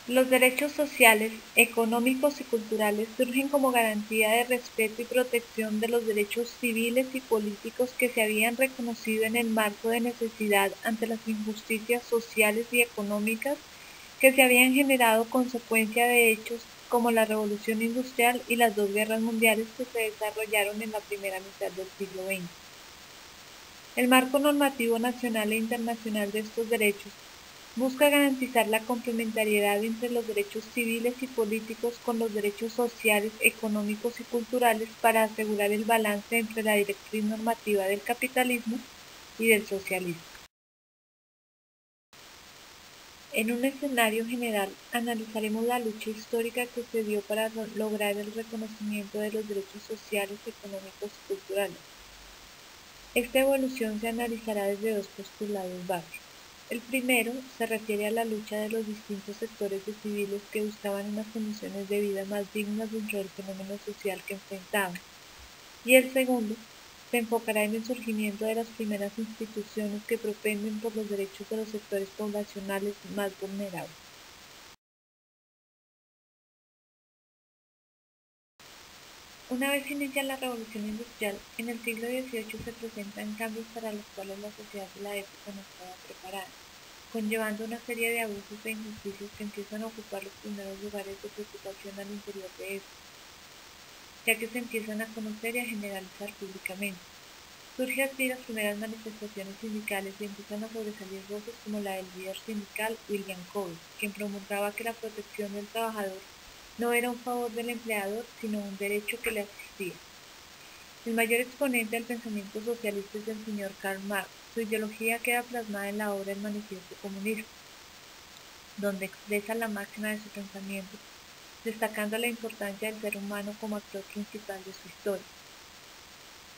Los derechos sociales, económicos y culturales surgen como garantía de respeto y protección de los derechos civiles y políticos que se habían reconocido en el marco de necesidad ante las injusticias sociales y económicas que se habían generado consecuencia de hechos como la Revolución Industrial y las dos guerras mundiales que se desarrollaron en la primera mitad del siglo XX. El marco normativo nacional e internacional de estos derechos busca garantizar la complementariedad entre los derechos civiles y políticos con los derechos sociales, económicos y culturales para asegurar el balance entre la directriz normativa del capitalismo y del socialismo. En un escenario general, analizaremos la lucha histórica que se dio para lograr el reconocimiento de los derechos sociales, económicos y culturales. Esta evolución se analizará desde dos postulados básicos. El primero se refiere a la lucha de los distintos sectores de civiles que buscaban unas condiciones de vida más dignas dentro del fenómeno social que enfrentaban. Y el segundo se enfocará en el surgimiento de las primeras instituciones que propenden por los derechos de los sectores poblacionales más vulnerables. Una vez inicia la revolución industrial, en el siglo XVIII se presentan cambios para los cuales la sociedad de la época no estaba preparada, conllevando una serie de abusos e injusticias que empiezan a ocupar los primeros lugares de preocupación al interior de esto, ya que se empiezan a conocer y a generalizar públicamente. Surgen así las primeras manifestaciones sindicales y empiezan a sobresalir voces como la del líder sindical William Covey, quien promulgaba que la protección del trabajador no era un favor del empleador, sino un derecho que le asistía. El mayor exponente del pensamiento socialista es el señor Karl Marx. Su ideología queda plasmada en la obra El Manifiesto Comunista, donde expresa la máxima de su pensamiento, destacando la importancia del ser humano como actor principal de su historia.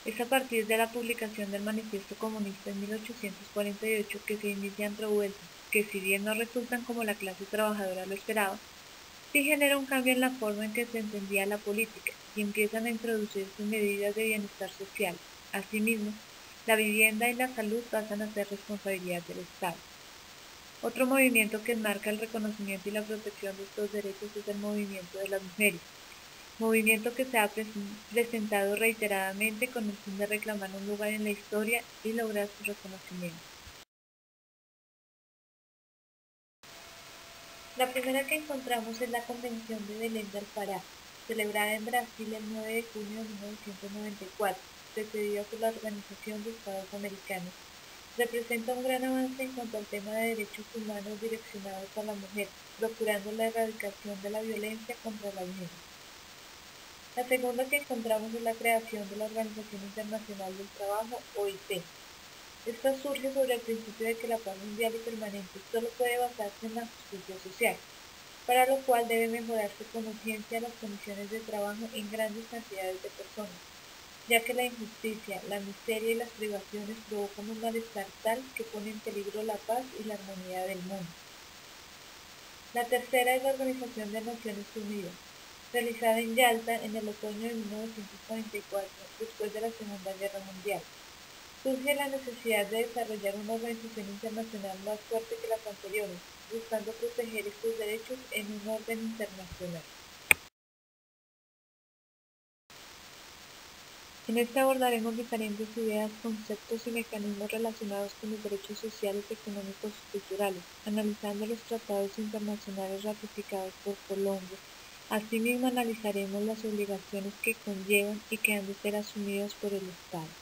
Es a partir de la publicación del Manifiesto Comunista en 1848 que se inician revueltas, que si bien no resultan como la clase trabajadora lo esperaba, sí genera un cambio en la forma en que se entendía la política y empiezan a introducirse medidas de bienestar social. Asimismo, la vivienda y la salud pasan a ser responsabilidad del Estado. Otro movimiento que enmarca el reconocimiento y la protección de estos derechos es el movimiento de las mujeres, movimiento que se ha presentado reiteradamente con el fin de reclamar un lugar en la historia y lograr su reconocimiento. La primera que encontramos es la Convención de Belém del Pará, celebrada en Brasil el 9 de junio de 1994, precedida por la Organización de Estados Americanos. Representa un gran avance en cuanto al tema de derechos humanos direccionados a la mujer, procurando la erradicación de la violencia contra la mujer. La segunda que encontramos es la creación de la Organización Internacional del Trabajo, OIT. Esta surge sobre el principio de que la paz mundial y permanente solo puede basarse en la justicia social, para lo cual debe mejorarse con urgencia las condiciones de trabajo en grandes cantidades de personas, ya que la injusticia, la miseria y las privaciones provocan un malestar tal que pone en peligro la paz y la armonía del mundo. La tercera es la Organización de Naciones Unidas, realizada en Yalta en el otoño de 1944, después de la Segunda Guerra Mundial. Surge la necesidad de desarrollar una organización internacional más fuerte que las anteriores, buscando proteger estos derechos en un orden internacional. En esta abordaremos diferentes ideas, conceptos y mecanismos relacionados con los derechos sociales, económicos y culturales, analizando los tratados internacionales ratificados por Colombia. Asimismo, analizaremos las obligaciones que conllevan y que han de ser asumidas por el Estado.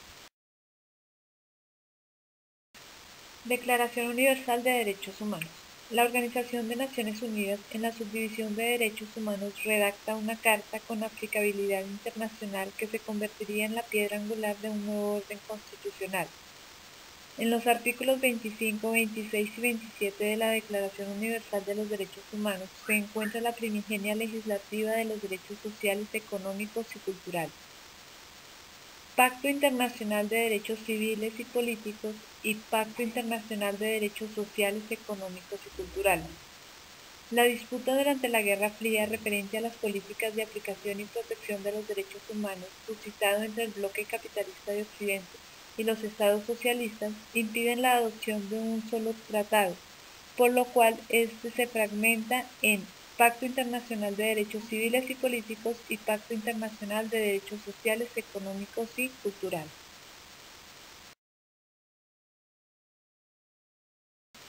Declaración Universal de Derechos Humanos. La Organización de Naciones Unidas, en la subdivisión de derechos humanos, redacta una carta con aplicabilidad internacional que se convertiría en la piedra angular de un nuevo orden constitucional. En los artículos 25, 26 y 27 de la Declaración Universal de los Derechos Humanos se encuentra la primigenia legislativa de los derechos sociales, económicos y culturales. Pacto Internacional de Derechos Civiles y Políticos y Pacto Internacional de Derechos Sociales, Económicos y Culturales. La disputa durante la Guerra Fría referente a las políticas de aplicación y protección de los derechos humanos suscitado entre el bloque capitalista de Occidente y los estados socialistas impiden la adopción de un solo tratado, por lo cual este se fragmenta en Pacto Internacional de Derechos Civiles y Políticos y Pacto Internacional de Derechos Sociales, Económicos y Culturales.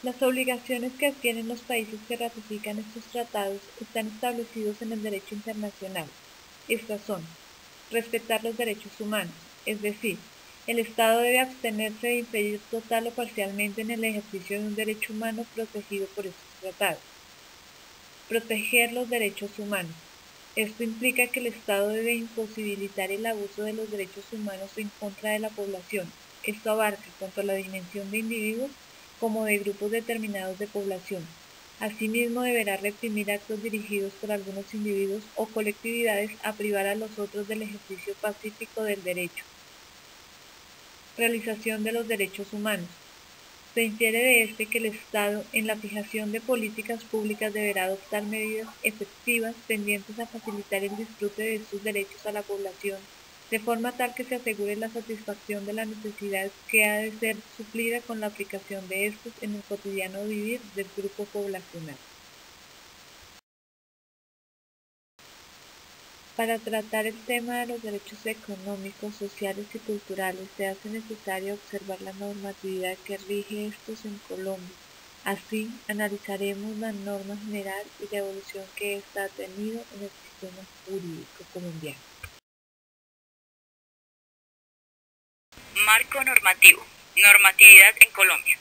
Las obligaciones que adquieren los países que ratifican estos tratados están establecidos en el derecho internacional. Estas son: respetar los derechos humanos, es decir, el Estado debe abstenerse de impedir total o parcialmente en el ejercicio de un derecho humano protegido por estos tratados. Proteger los derechos humanos. Esto implica que el Estado debe imposibilitar el abuso de los derechos humanos en contra de la población. Esto abarca tanto la dimensión de individuos como de grupos determinados de población. Asimismo, deberá reprimir actos dirigidos por algunos individuos o colectividades a privar a los otros del ejercicio pacífico del derecho. Realización de los derechos humanos. Se infiere de este que el Estado, en la fijación de políticas públicas, deberá adoptar medidas efectivas tendientes a facilitar el disfrute de estos derechos a la población, de forma tal que se asegure la satisfacción de la necesidad que ha de ser suplida con la aplicación de estos en el cotidiano vivir del grupo poblacional. Para tratar el tema de los derechos económicos, sociales y culturales se hace necesario observar la normatividad que rige estos en Colombia. Así, analizaremos la norma general y la evolución que ésta ha tenido en el sistema jurídico colombiano. Marco normativo. Normatividad en Colombia.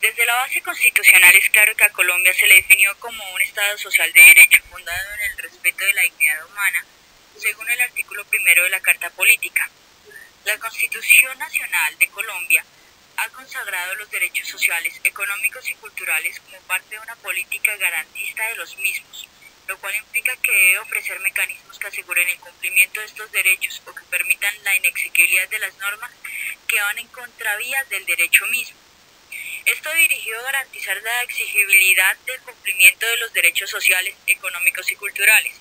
Desde la base constitucional es claro que a Colombia se le definió como un Estado social de derecho fundado en el respeto de la dignidad humana, según el artículo 1 de la Carta Política. La Constitución Nacional de Colombia ha consagrado los derechos sociales, económicos y culturales como parte de una política garantista de los mismos, lo cual implica que debe ofrecer mecanismos que aseguren el cumplimiento de estos derechos o que permitan la inexequibilidad de las normas que van en contravía del derecho mismo. Esto dirigido a garantizar la exigibilidad del cumplimiento de los derechos sociales, económicos y culturales.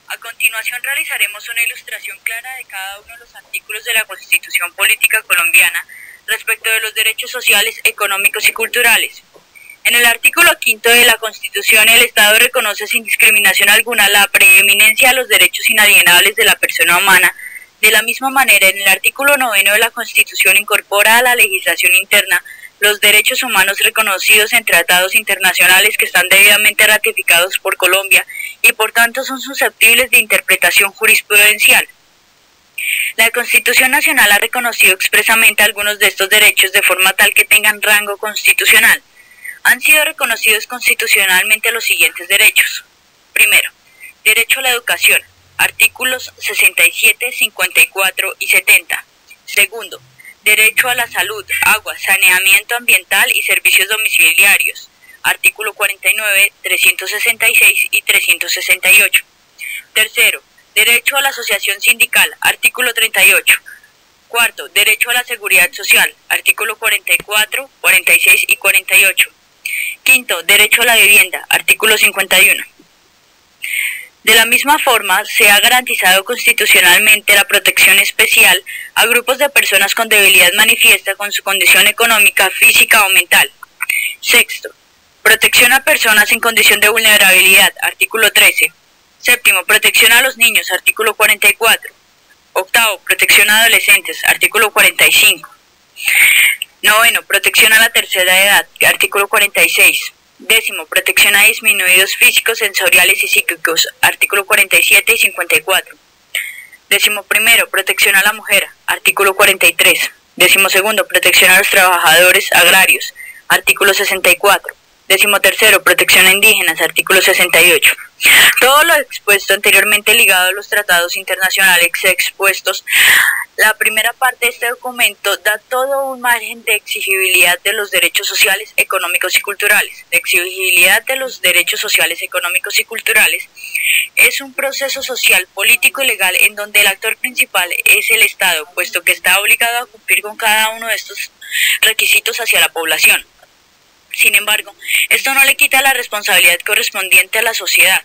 A continuación realizaremos una ilustración clara de cada uno de los artículos de la Constitución Política Colombiana respecto de los derechos sociales, económicos y culturales. En el artículo 5 de la Constitución, el Estado reconoce sin discriminación alguna la preeminencia de los derechos inalienables de la persona humana. De la misma manera, en el artículo 9 de la Constitución incorpora a la legislación interna los derechos humanos reconocidos en tratados internacionales que están debidamente ratificados por Colombia y por tanto son susceptibles de interpretación jurisprudencial. La Constitución Nacional ha reconocido expresamente algunos de estos derechos de forma tal que tengan rango constitucional. Han sido reconocidos constitucionalmente los siguientes derechos. Primero, derecho a la educación, artículos 67, 54 y 70. Segundo, derecho a la salud, agua, saneamiento ambiental y servicios domiciliarios, artículo 49, 366 y 368. Tercero, derecho a la asociación sindical, artículo 38. Cuarto, derecho a la seguridad social, artículo 44, 46 y 48. Quinto, derecho a la vivienda, artículo 51. De la misma forma, se ha garantizado constitucionalmente la protección especial a grupos de personas con debilidad manifiesta con su condición económica, física o mental. Sexto, protección a personas en condición de vulnerabilidad, artículo 13. Séptimo, protección a los niños, artículo 44. Octavo, protección a adolescentes, artículo 45. Noveno, protección a la tercera edad, artículo 46. Décimo, protección a disminuidos físicos, sensoriales y psíquicos, artículo 47 y 54. Décimo primero, protección a la mujer, artículo 43. Décimo segundo, protección a los trabajadores agrarios, artículo 64. Décimo tercero, protección a indígenas, artículo 68. Todo lo expuesto anteriormente ligado a los tratados internacionales expuestos, la primera parte de este documento da todo un margen de exigibilidad de los derechos sociales, económicos y culturales. La exigibilidad de los derechos sociales, económicos y culturales es un proceso social, político y legal en donde el actor principal es el Estado, puesto que está obligado a cumplir con cada uno de estos requisitos hacia la población. Sin embargo, esto no le quita la responsabilidad correspondiente a la sociedad.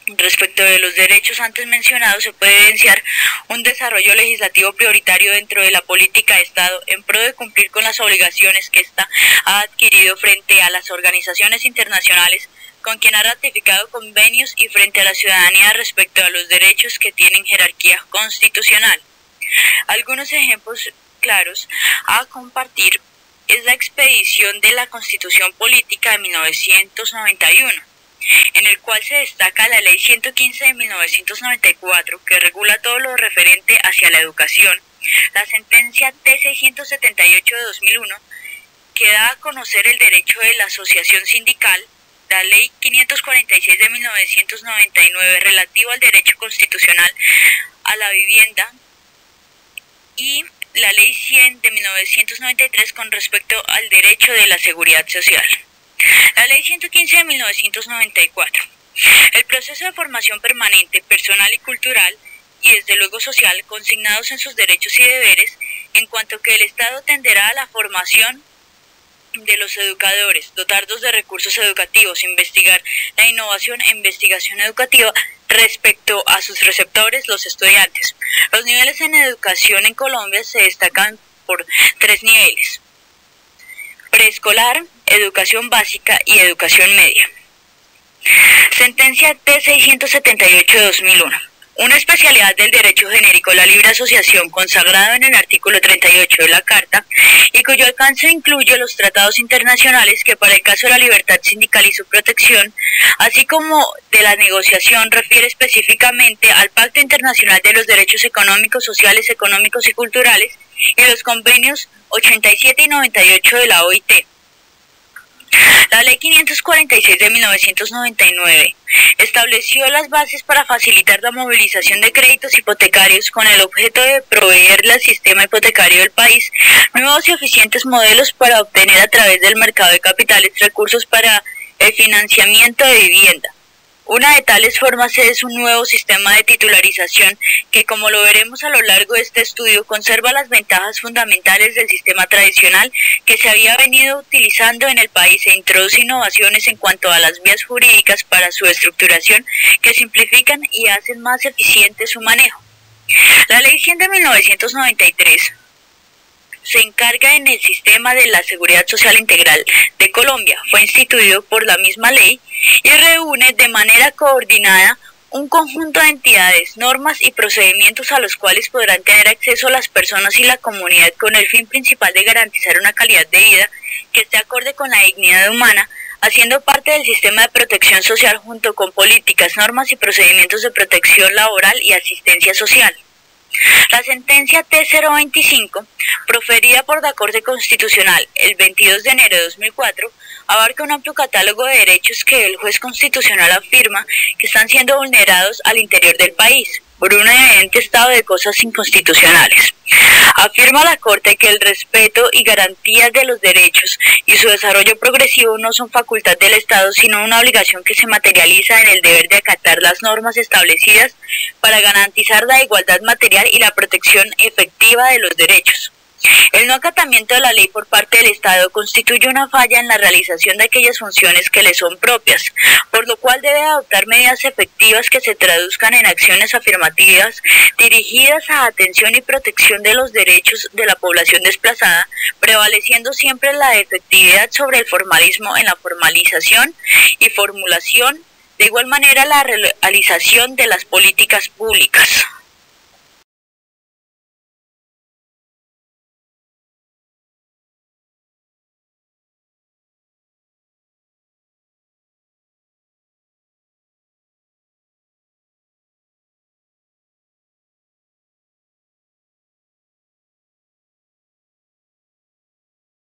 Respecto de los derechos antes mencionados, se puede evidenciar un desarrollo legislativo prioritario dentro de la política de Estado en pro de cumplir con las obligaciones que ésta ha adquirido frente a las organizaciones internacionales con quien ha ratificado convenios y frente a la ciudadanía respecto a los derechos que tienen jerarquía constitucional. Algunos ejemplos claros a compartir es la expedición de la Constitución Política de 1991, en el cual se destaca la Ley 115 de 1994, que regula todo lo referente hacia la educación, la sentencia T678 de 2001, que da a conocer el derecho de la asociación sindical, la Ley 546 de 1999 relativo al derecho constitucional a la vivienda y la Ley 100 de 1993 con respecto al derecho de la seguridad social. La Ley 115 de 1994. El proceso de formación permanente, personal y cultural, y desde luego social, consignados en sus derechos y deberes, en cuanto que el Estado tenderá a la formación de los educadores, dotarlos de recursos educativos, investigar la innovación e investigación educativa respecto a sus receptores, los estudiantes. Los niveles en educación en Colombia se destacan por 3 niveles: preescolar, educación básica y educación media. Sentencia T678 de 2001. Una especialidad del derecho genérico, la libre asociación, consagrado en el artículo 38 de la Carta, y cuyo alcance incluye los tratados internacionales que para el caso de la libertad sindical y su protección, así como de la negociación, refiere específicamente al Pacto Internacional de los Derechos Económicos, Sociales, Económicos y Culturales y los convenios 87 y 98 de la OIT. La Ley 546 de 1999 estableció las bases para facilitar la movilización de créditos hipotecarios con el objeto de proveerle al sistema hipotecario del país nuevos y eficientes modelos para obtener a través del mercado de capitales recursos para el financiamiento de vivienda. Una de tales formas es un nuevo sistema de titularización que, como lo veremos a lo largo de este estudio, conserva las ventajas fundamentales del sistema tradicional que se había venido utilizando en el país e introduce innovaciones en cuanto a las vías jurídicas para su estructuración que simplifican y hacen más eficiente su manejo. La Ley 100 de 1993 se encarga en el sistema de la Seguridad Social Integral de Colombia. Fue instituido por la misma ley y reúne de manera coordinada un conjunto de entidades, normas y procedimientos a los cuales podrán tener acceso las personas y la comunidad con el fin principal de garantizar una calidad de vida que esté acorde con la dignidad humana, haciendo parte del sistema de protección social junto con políticas, normas y procedimientos de protección laboral y asistencia social. La sentencia T025, proferida por la Corte Constitucional el 22 de enero de 2004, abarca un amplio catálogo de derechos que el juez constitucional afirma que están siendo vulnerados al interior del país por un evidente estado de cosas inconstitucionales. Afirma la Corte que el respeto y garantías de los derechos y su desarrollo progresivo no son facultad del Estado, sino una obligación que se materializa en el deber de acatar las normas establecidas para garantizar la igualdad material y la protección efectiva de los derechos. El no acatamiento de la ley por parte del Estado constituye una falla en la realización de aquellas funciones que le son propias, por lo cual debe adoptar medidas efectivas que se traduzcan en acciones afirmativas dirigidas a atención y protección de los derechos de la población desplazada, prevaleciendo siempre la efectividad sobre el formalismo en la formalización y formulación, de igual manera la realización de las políticas públicas.